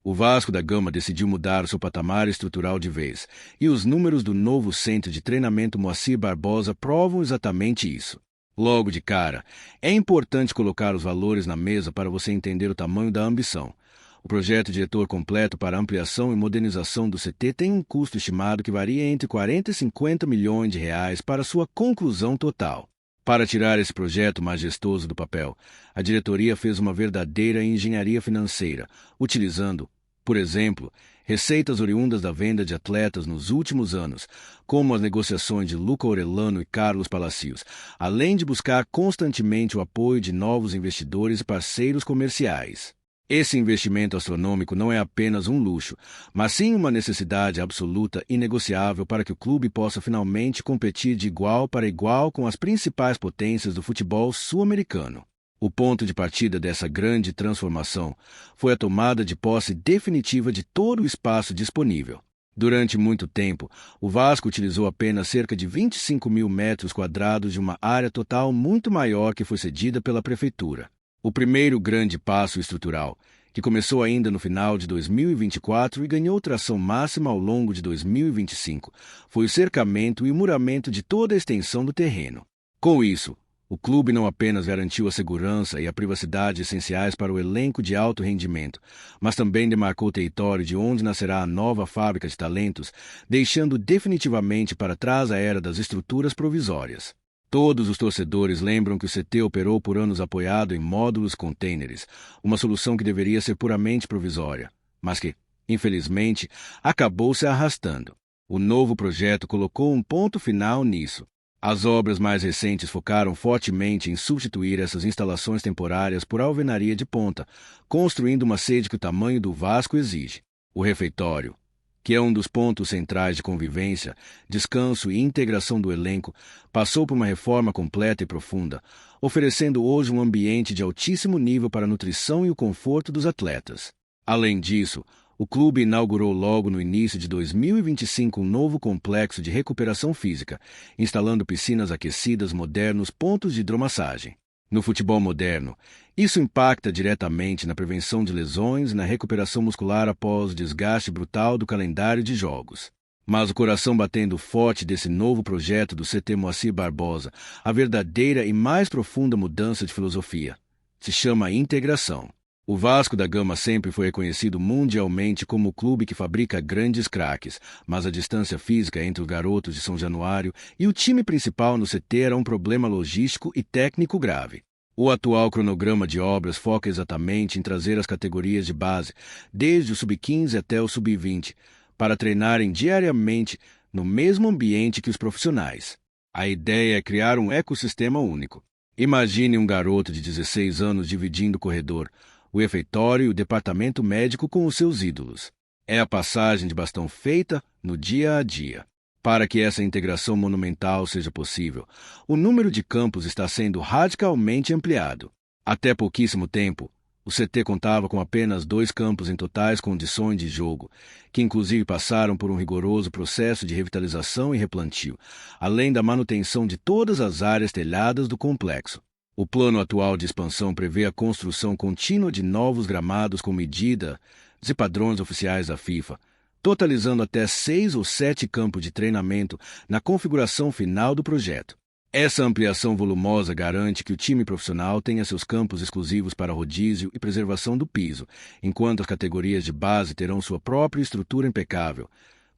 O Vasco da Gama decidiu mudar seu patamar estrutural de vez, e os números do novo centro de treinamento Moacir Barbosa provam exatamente isso. Logo de cara, é importante colocar os valores na mesa para você entender o tamanho da ambição. O projeto diretor completo para ampliação e modernização do CT tem um custo estimado que varia entre 40 e 50 milhões de reais para sua conclusão total. Para tirar esse projeto majestoso do papel, a diretoria fez uma verdadeira engenharia financeira, utilizando, por exemplo, receitas oriundas da venda de atletas nos últimos anos, como as negociações de Luca Orellano e Carlos Palacios, além de buscar constantemente o apoio de novos investidores e parceiros comerciais. Esse investimento astronômico não é apenas um luxo, mas sim uma necessidade absoluta e inegociável para que o clube possa finalmente competir de igual para igual com as principais potências do futebol sul-americano. O ponto de partida dessa grande transformação foi a tomada de posse definitiva de todo o espaço disponível. Durante muito tempo, o Vasco utilizou apenas cerca de 25 mil metros quadrados de uma área total muito maior que foi cedida pela prefeitura. O primeiro grande passo estrutural, que começou ainda no final de 2024 e ganhou tração máxima ao longo de 2025, foi o cercamento e o muramento de toda a extensão do terreno. Com isso, o clube não apenas garantiu a segurança e a privacidade essenciais para o elenco de alto rendimento, mas também demarcou o território de onde nascerá a nova fábrica de talentos, deixando definitivamente para trás a era das estruturas provisórias. Todos os torcedores lembram que o CT operou por anos apoiado em módulos containers, uma solução que deveria ser puramente provisória, mas que, infelizmente, acabou se arrastando. O novo projeto colocou um ponto final nisso. As obras mais recentes focaram fortemente em substituir essas instalações temporárias por alvenaria de ponta, construindo uma sede que o tamanho do Vasco exige. O refeitório, que é um dos pontos centrais de convivência, descanso e integração do elenco, passou por uma reforma completa e profunda, oferecendo hoje um ambiente de altíssimo nível para a nutrição e o conforto dos atletas. Além disso, o clube inaugurou logo no início de 2025 um novo complexo de recuperação física, instalando piscinas aquecidas modernos, pontos de hidromassagem. No futebol moderno, isso impacta diretamente na prevenção de lesões e na recuperação muscular após o desgaste brutal do calendário de jogos. Mas o coração batendo forte desse novo projeto do CT Moacir Barbosa, a verdadeira e mais profunda mudança de filosofia, se chama integração. O Vasco da Gama sempre foi reconhecido mundialmente como o clube que fabrica grandes craques, mas a distância física entre os garotos de São Januário e o time principal no CT era um problema logístico e técnico grave. O atual cronograma de obras foca exatamente em trazer as categorias de base, desde o sub-15 até o sub-20, para treinarem diariamente no mesmo ambiente que os profissionais. A ideia é criar um ecossistema único. Imagine um garoto de 16 anos dividindo o corredor, o refeitório e o departamento médico com os seus ídolos. É a passagem de bastão feita no dia a dia. Para que essa integração monumental seja possível, o número de campos está sendo radicalmente ampliado. Até pouquíssimo tempo, o CT contava com apenas 2 campos em totais condições de jogo, que inclusive passaram por um rigoroso processo de revitalização e replantio, além da manutenção de todas as áreas telhadas do complexo. O plano atual de expansão prevê a construção contínua de novos gramados com medidas e padrões oficiais da FIFA, totalizando até 6 ou 7 campos de treinamento na configuração final do projeto. Essa ampliação volumosa garante que o time profissional tenha seus campos exclusivos para rodízio e preservação do piso, enquanto as categorias de base terão sua própria estrutura impecável,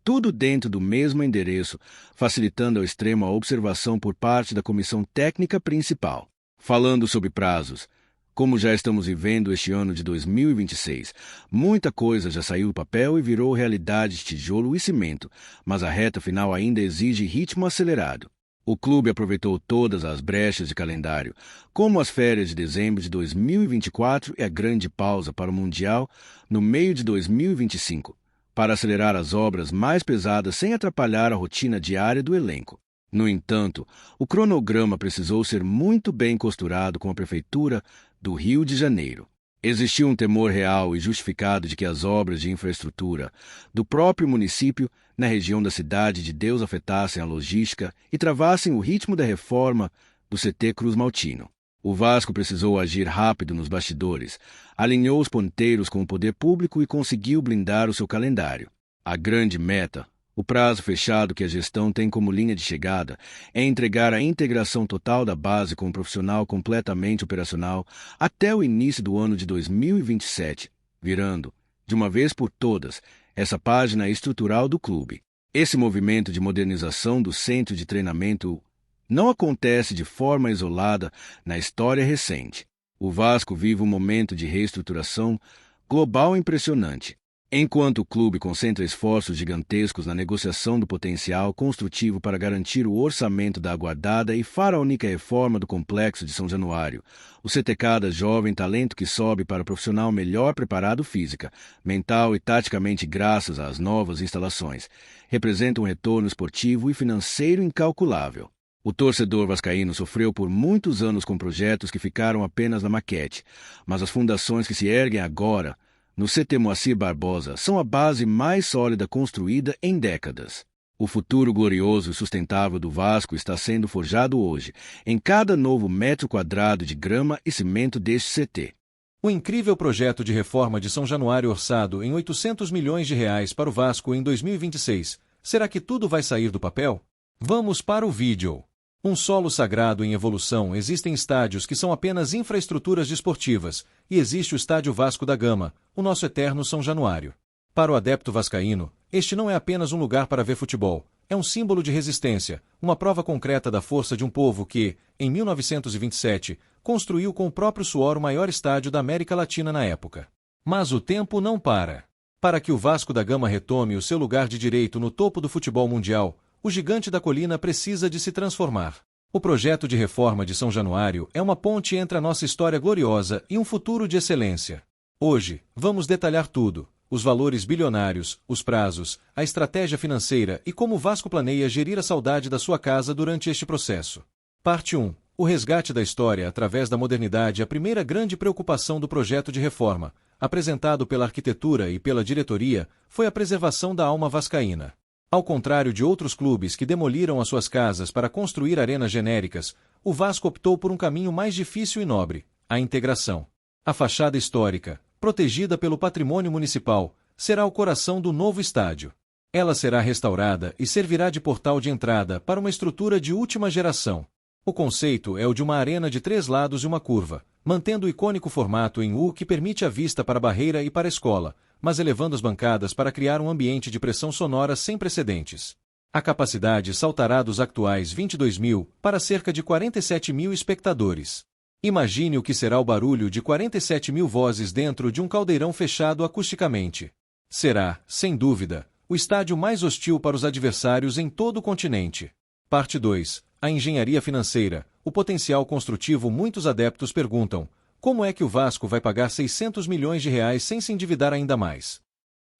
tudo dentro do mesmo endereço, facilitando ao extremo a observação por parte da comissão técnica principal. Falando sobre prazos, como já estamos vivendo este ano de 2026, muita coisa já saiu do papel e virou realidade de tijolo e cimento, mas a reta final ainda exige ritmo acelerado. O clube aproveitou todas as brechas de calendário, como as férias de dezembro de 2024 e a grande pausa para o Mundial no meio de 2025, para acelerar as obras mais pesadas sem atrapalhar a rotina diária do elenco. No entanto, o cronograma precisou ser muito bem costurado com a Prefeitura do Rio de Janeiro. Existiu um temor real e justificado de que as obras de infraestrutura do próprio município na região da Cidade de Deus afetassem a logística e travassem o ritmo da reforma do CT Cruz Maltino. O Vasco precisou agir rápido nos bastidores, alinhou os ponteiros com o poder público e conseguiu blindar o seu calendário. A grande meta, o prazo fechado que a gestão tem como linha de chegada, é entregar a integração total da base com um profissional completamente operacional até o início do ano de 2027, virando, de uma vez por todas, essa página estrutural do clube. Esse movimento de modernização do centro de treinamento não acontece de forma isolada na história recente. O Vasco vive um momento de reestruturação global impressionante. Enquanto o clube concentra esforços gigantescos na negociação do potencial construtivo para garantir o orçamento da aguardada e faraônica reforma do complexo de São Januário, o CTK dá jovem talento que sobe para profissional melhor preparado física, mental e taticamente graças às novas instalações, representa um retorno esportivo e financeiro incalculável. O torcedor vascaíno sofreu por muitos anos com projetos que ficaram apenas na maquete, mas as fundações que se erguem agora, no CT Moacir Barbosa, são a base mais sólida construída em décadas. O futuro glorioso e sustentável do Vasco está sendo forjado hoje, em cada novo metro quadrado de grama e cimento deste CT. O incrível projeto de reforma de São Januário orçado em 800 milhões de reais para o Vasco em 2026. Será que tudo vai sair do papel? Vamos para o vídeo. Um solo sagrado em evolução. Existem estádios que são apenas infraestruturas desportivas, e existe o Estádio Vasco da Gama, o nosso eterno São Januário. Para o adepto vascaíno, este não é apenas um lugar para ver futebol, é um símbolo de resistência, uma prova concreta da força de um povo que, em 1927, construiu com o próprio suor o maior estádio da América Latina na época. Mas o tempo não para. Para que o Vasco da Gama retome o seu lugar de direito no topo do futebol mundial, o gigante da colina precisa de se transformar. O projeto de reforma de São Januário é uma ponte entre a nossa história gloriosa e um futuro de excelência. Hoje, vamos detalhar tudo: os valores bilionários, os prazos, a estratégia financeira e como o Vasco planeia gerir a saudade da sua casa durante este processo. Parte 1. O resgate da história através da modernidade. A primeira grande preocupação do projeto de reforma, apresentado pela arquitetura e pela diretoria, foi a preservação da alma vascaína. Ao contrário de outros clubes que demoliram as suas casas para construir arenas genéricas, o Vasco optou por um caminho mais difícil e nobre: a integração. A fachada histórica, protegida pelo patrimônio municipal, será o coração do novo estádio. Ela será restaurada e servirá de portal de entrada para uma estrutura de última geração. O conceito é o de uma arena de 3 lados e uma curva, mantendo o icônico formato em U que permite a vista para a barreira e para a escola, mas elevando as bancadas para criar um ambiente de pressão sonora sem precedentes. A capacidade saltará dos atuais 22.000 para cerca de 47.000 espectadores. Imagine o que será o barulho de 47.000 vozes dentro de um caldeirão fechado acusticamente. Será, sem dúvida, o estádio mais hostil para os adversários em todo o continente. Parte 2. A engenharia financeira, o potencial construtivo. Muitos adeptos perguntam: como é que o Vasco vai pagar 600 milhões de reais sem se endividar ainda mais?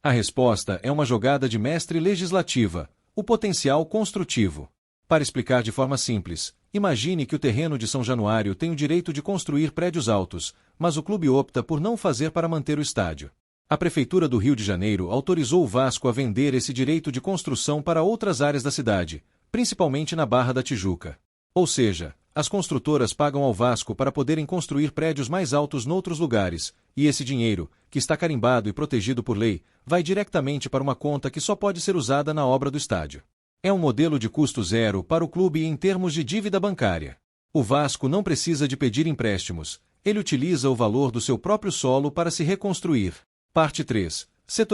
A resposta é uma jogada de mestre legislativa: o potencial construtivo. Para explicar de forma simples, imagine que o terreno de São Januário tem o direito de construir prédios altos, mas o clube opta por não fazer para manter o estádio. A Prefeitura do Rio de Janeiro autorizou o Vasco a vender esse direito de construção para outras áreas da cidade, principalmente na Barra da Tijuca. Ou seja, as construtoras pagam ao Vasco para poderem construir prédios mais altos noutros lugares, e esse dinheiro, que está carimbado e protegido por lei, vai diretamente para uma conta que só pode ser usada na obra do estádio. É um modelo de custo zero para o clube em termos de dívida bancária. O Vasco não precisa de pedir empréstimos, ele utiliza o valor do seu próprio solo para se reconstruir. Parte 3. Setor